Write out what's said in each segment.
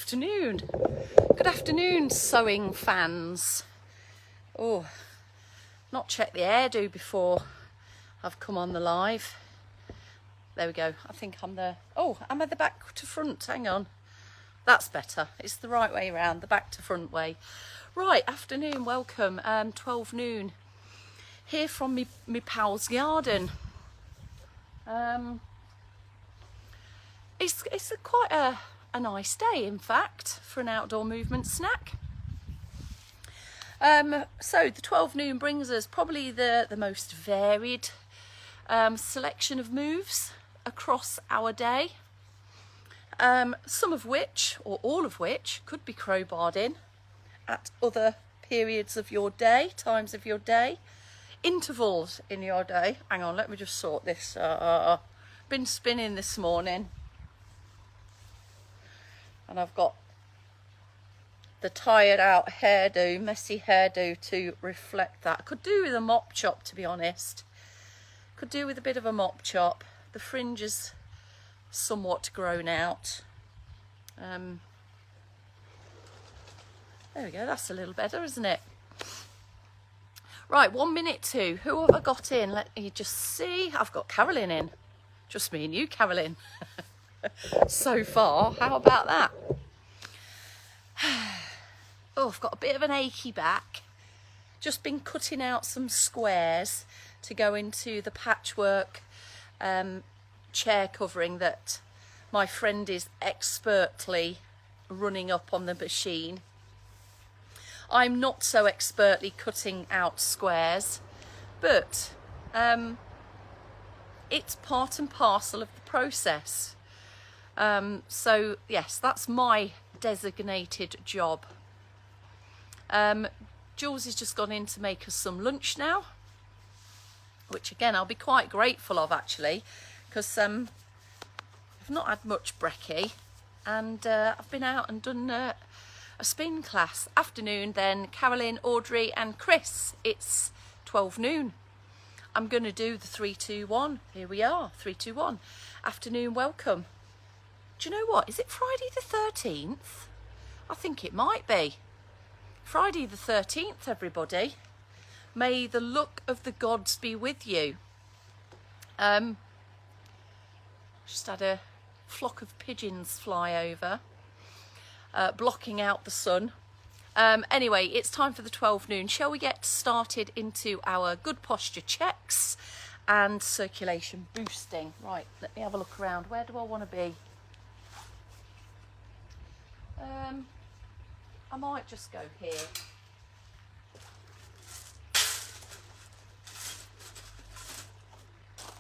afternoon. Good afternoon, sewing fans. Oh, not checked the hairdo before I've come on the live. There we go. I think I'm the... Oh, I'm at the back to front. Hang on. That's better. It's the right way around, the back to front way. Right, afternoon, welcome. 12 noon. Here from me pal's garden. It's quite a nice day, in fact, for an outdoor movement snack. So the 12 noon brings us probably the most varied selection of moves across our day. Some of which, or all of which, could be crowbarred in at other periods of your day, times of your day, intervals in your day. Hang on, let me just sort this. Been spinning this morning, and I've got the tired out hairdo, messy hairdo to reflect that. Could do with a mop chop, to be honest. Could do with a bit of a mop chop. The fringe is somewhat grown out. There we go, that's a little better, isn't it? Right, 1 minute to. Who have I got in? Let me just see. I've got Carolyn in. Just me and you, Carolyn. So far, how about that? Oh, I've got a bit of an achy back. Just been cutting out some squares to go into the patchwork chair covering that my friend is expertly running up on the machine. I'm not so expertly cutting out squares, but it's part and parcel of the process. So yes, that's my designated job. Jules has just gone in to make us some lunch now, which again I'll be quite grateful of, actually, because I've not had much brekkie, and I've been out and done a spin class. Afternoon then, Carolyn, Audrey and Chris. It's 12 noon. I'm going to do the 3, 2, 1. Here we are, 3, 2, 1. Afternoon, welcome. Do you know what? Is it Friday the 13th? I think it might be. Friday the 13th, everybody. May the luck of the gods be with you. Just had a flock of pigeons fly over, blocking out the sun. Anyway, it's time for the 12 noon. Shall we get started into our good posture checks and circulation boosting? Right, let me have a look around. Where do I want to be? I might just go here.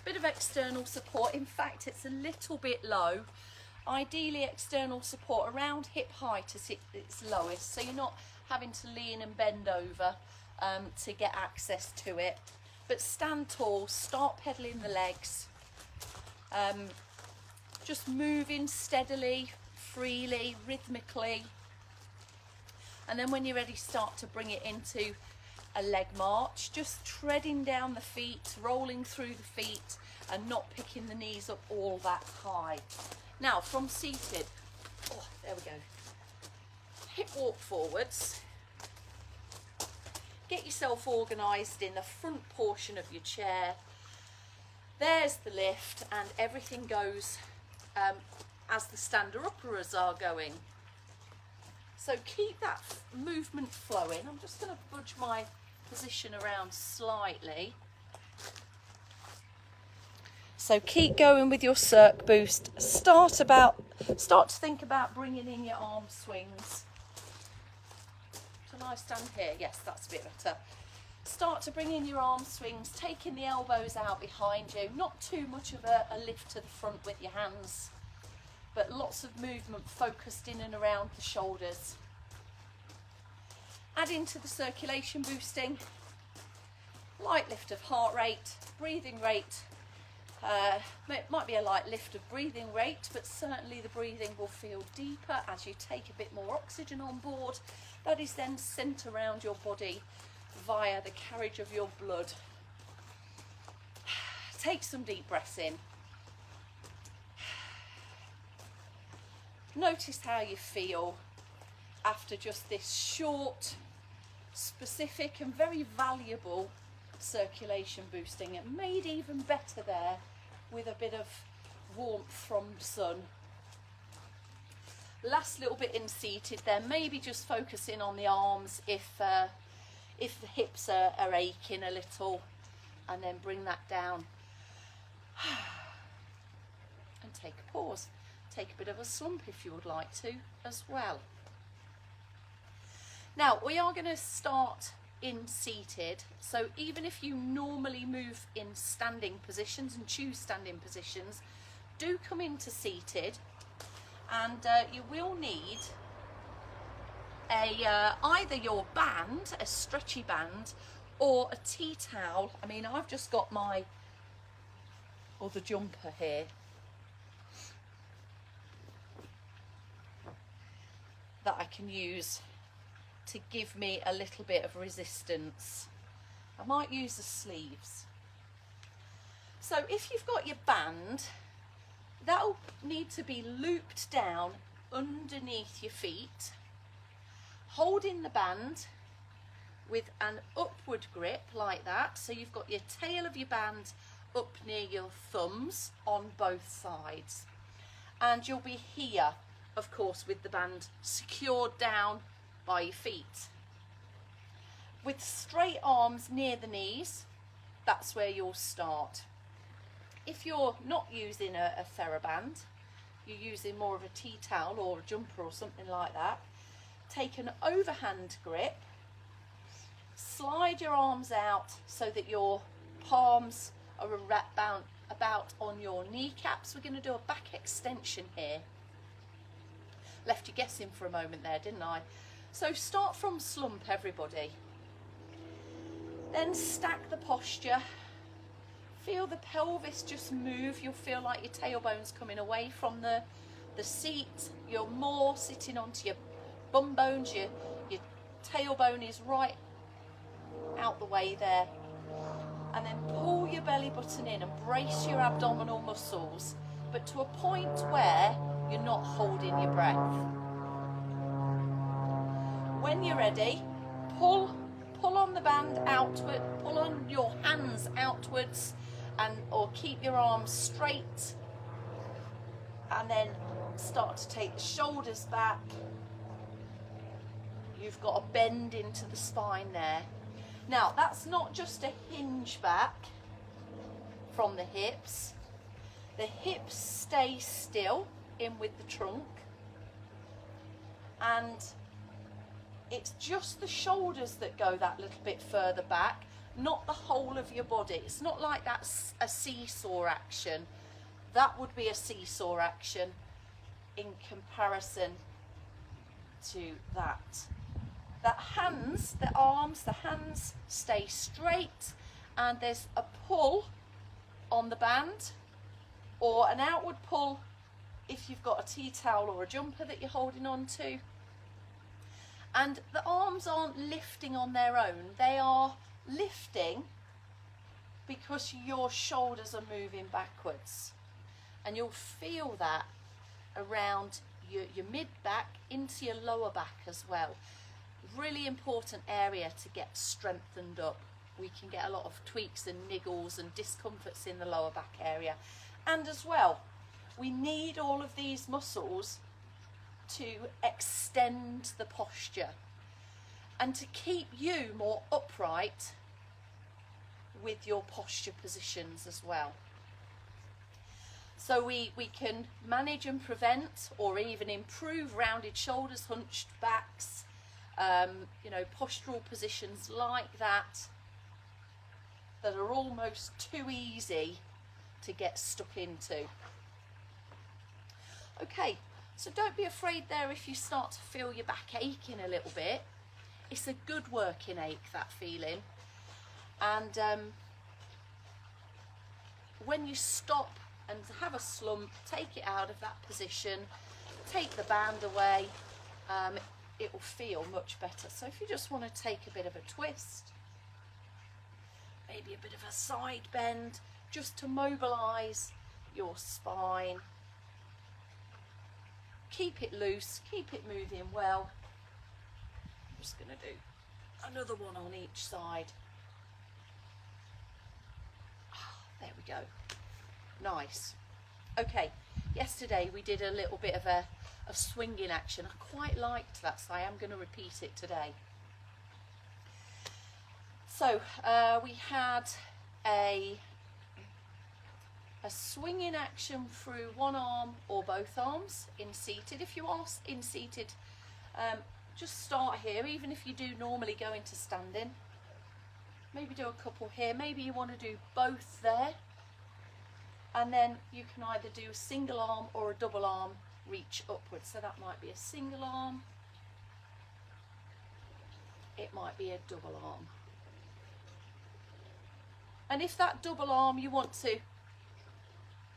Bit of external support. In fact, it's a little bit low. Ideally, external support around hip height is its lowest, so you're not having to lean and bend over to get access to it. But stand tall, start pedaling the legs, just moving steadily, freely, rhythmically, and then when you're ready, start to bring it into a leg march, just treading down the feet, rolling through the feet, and not picking the knees up all that high. Now, from seated, oh, there we go. Hip walk forwards. Get yourself organised in the front portion of your chair. There's the lift, and everything goes as the stander-uppers are going. So keep that movement flowing. I'm just going to budge my position around slightly. So keep going with your circ boost. Start to think about bringing in your arm swings. Shall I stand here? Yes, that's a bit better. Start to bring in your arm swings, taking the elbows out behind you. Not too much of a lift to the front with your hands, but lots of movement focused in and around the shoulders. Add into the circulation boosting, light lift of heart rate, breathing rate. It might be a light lift of breathing rate, but certainly the breathing will feel deeper as you take a bit more oxygen on board. That is then sent around your body via the carriage of your blood. Take some deep breaths in. Notice how you feel after just this short, specific and very valuable circulation boosting, and made even better there with a bit of warmth from sun. Last little bit in seated there, maybe just focusing on the arms if the hips are aching a little, and then bring that down and take a pause. Take a bit of a slump if you would like to as well. Now we are going to start in seated, so even if you normally move in standing positions and choose standing positions, do come into seated, and you will need either your band, a stretchy band, or a tea towel. I mean, I've just got my other jumper here that I can use to give me a little bit of resistance. I might use the sleeves. So if you've got your band, that'll need to be looped down underneath your feet, holding the band with an upward grip like that. So you've got your tail of your band up near your thumbs on both sides, and you'll be here, of course, with the band secured down by your feet. With straight arms near the knees, that's where you'll start. If you're not using a TheraBand, you're using more of a tea towel or a jumper or something like that, take an overhand grip, slide your arms out so that your palms are about on your kneecaps. We're going to do a back extension here. Left you guessing for a moment there, didn't I? So start from slump, everybody. Then stack the posture. Feel the pelvis just move. You'll feel like your tailbone's coming away from the seat. You're more sitting onto your bum bones. Your tailbone is right out the way there. And then pull your belly button in and brace your abdominal muscles, but to a point where you're not holding your breath. When you're ready, pull on the band outward, pull on your hands outwards, or keep your arms straight, and then start to take the shoulders back. You've got a bend into the spine there. Now that's not just a hinge back from the hips. The hips stay still in with the trunk, and it's just the shoulders that go that little bit further back, not the whole of your body. It's not like that's a seesaw action. That would be a seesaw action in comparison to that. The hands, the arms, the hands stay straight, and there's a pull on the band or an outward pull if you've got a tea towel or a jumper that you're holding on to. And the arms aren't lifting on their own. They are lifting because your shoulders are moving backwards. And you'll feel that around your mid-back into your lower back as well. Really important area to get strengthened up. We can get a lot of tweaks and niggles and discomforts in the lower back area. And as well, we need all of these muscles to extend the posture and to keep you more upright with your posture positions as well. So we can manage and prevent or even improve rounded shoulders, hunched backs, postural positions like that are almost too easy to get stuck into. Okay, so don't be afraid there if you start to feel your back aching a little bit. It's a good working ache, that feeling. And when you stop and have a slump, take it out of that position, take the band away, it will feel much better. So if you just want to take a bit of a twist, maybe a bit of a side bend, just to mobilize your spine, keep it loose, keep it moving well. I'm just going to do another one on each side. There we go. Nice. Okay, yesterday we did a little bit of a swinging action. I quite liked that, so I am going to repeat it today. So we had a swinging action through one arm or both arms in seated. If you are in seated, just start here, even if you do normally go into standing. Maybe do a couple here, maybe you want to do both there, and then you can either do a single arm or a double arm reach upwards. So that might be a single arm, it might be a double arm. And if that double arm you want to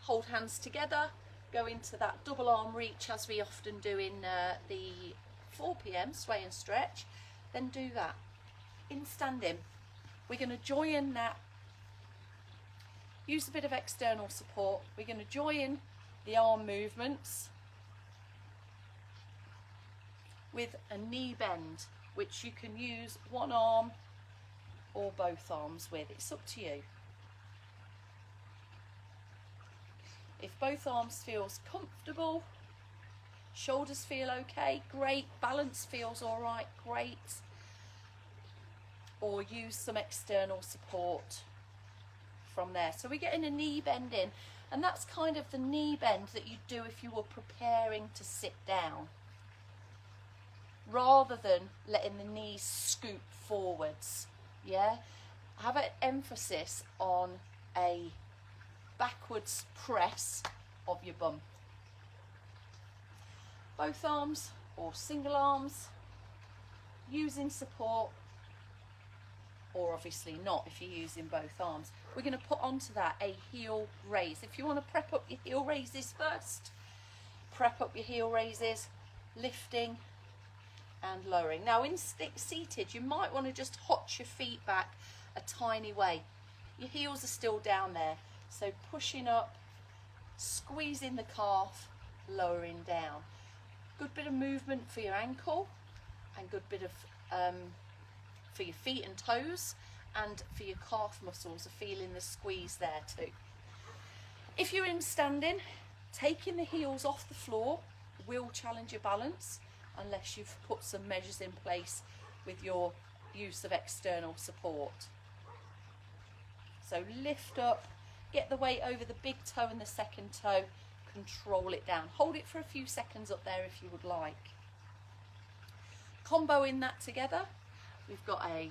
hold hands together, go into that double arm reach as we often do in the 4 p.m. sway and stretch, then do that. In standing, we're going to join that, use a bit of external support, we're going to join the arm movements with a knee bend, which you can use one arm or both arms with, it's up to you. If both arms feels comfortable, shoulders feel okay, great, balance feels all right, great. Or use some external support from there. So we're getting a knee bend in, and that's kind of the knee bend that you'd do if you were preparing to sit down, rather than letting the knees scoop forwards. Yeah, have an emphasis on a backwards press of your bum. Both arms or single arms, using support, or obviously not if you're using both arms. We're going to put onto that a heel raise. If you want to prep up your heel raises first, prep up your heel raises, lifting and lowering. Now in seated, you might want to just hotch your feet back a tiny way. Your heels are still down there, so pushing up, squeezing the calf, lowering down. Good bit of movement for your ankle, and good bit of for your feet and toes, and for your calf muscles are feeling the squeeze there too. If you're in standing, taking the heels off the floor will challenge your balance unless you've put some measures in place with your use of external support. So lift up, get the weight over the big toe and the second toe, control it down. Hold it for a few seconds up there if you would like. Comboing that together, we've got a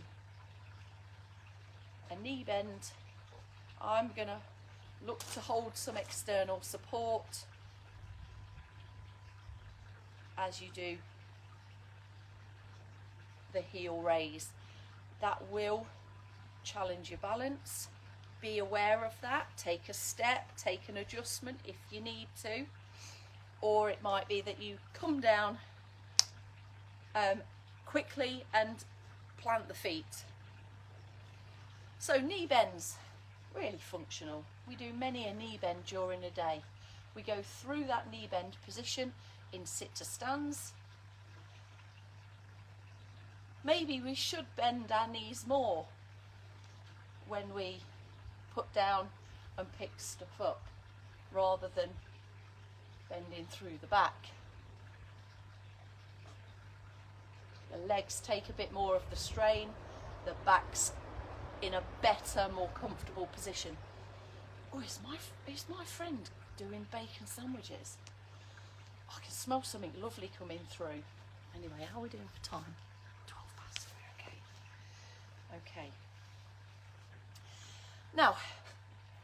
knee bend. I'm going to look to hold some external support as you do the heel raise. That will challenge your balance. Be aware of that. Take a step, take an adjustment if you need to, or it might be that you come down quickly and plant the feet. So knee bends, really functional. We do many a knee bend during a day. We go through that knee bend position in sit to stands. Maybe we should bend our knees more when we put down and pick stuff up, rather than bending through the back. The legs take a bit more of the strain, the back's in a better, more comfortable position. Oh, is my friend doing bacon sandwiches? I can smell something lovely coming through. Anyway, how are we doing for time? 12 past. Okay. Now,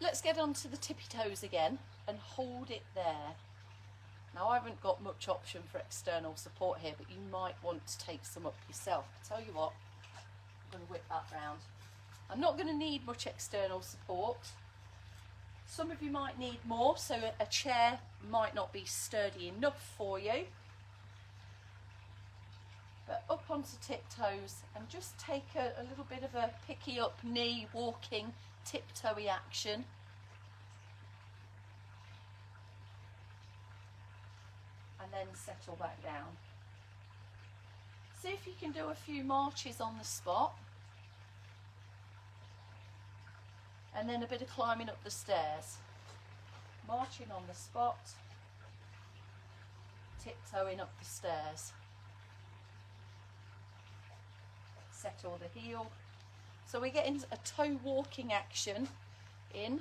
let's get on to the tippy toes again and hold it there. Now, I haven't got much option for external support here, but you might want to take some up yourself. I'll tell you what, I'm going to whip that round. I'm not going to need much external support. Some of you might need more, so a chair might not be sturdy enough for you. But up onto tiptoes and just take a little bit of a picky up knee, walking, tiptoey action. And and then settle back down. See if you can do a few marches on the spot, and then a bit of climbing up the stairs. Marching on the spot, tiptoeing up the stairs. Settle the heel. So we're getting a toe walking action in.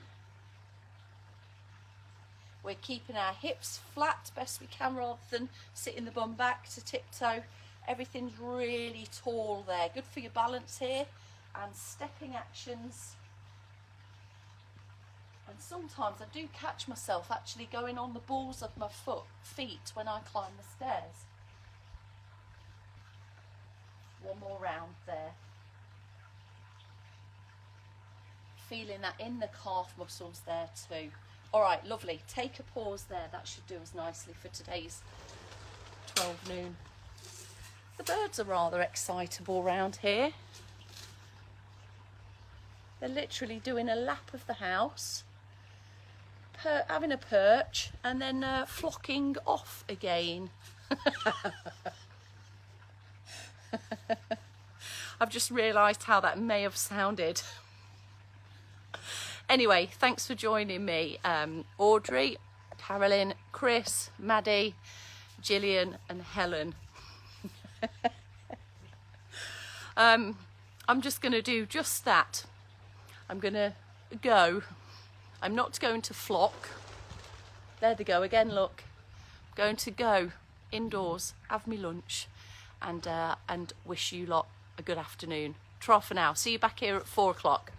We're keeping our hips flat best we can rather than sitting the bum back to tiptoe. Everything's really tall there. Good for your balance here. And stepping actions. And sometimes I do catch myself actually going on the balls of my feet when I climb the stairs. One more round there. Feeling that in the calf muscles there too. All right, lovely. Take a pause there. That should do us nicely for today's 12 noon. The birds are rather excitable round here. They're literally doing a lap of the house, having a perch, and then flocking off again. I've just realised how that may have sounded. Anyway, thanks for joining me. Audrey, Carolyn, Chris, Maddie, Gillian and Helen. I'm just going to do just that. I'm going to go. I'm not going to flock. There they go again, look. I'm going to go indoors, have me lunch, and wish you lot a good afternoon. Ta for now. See you back here at 4 o'clock.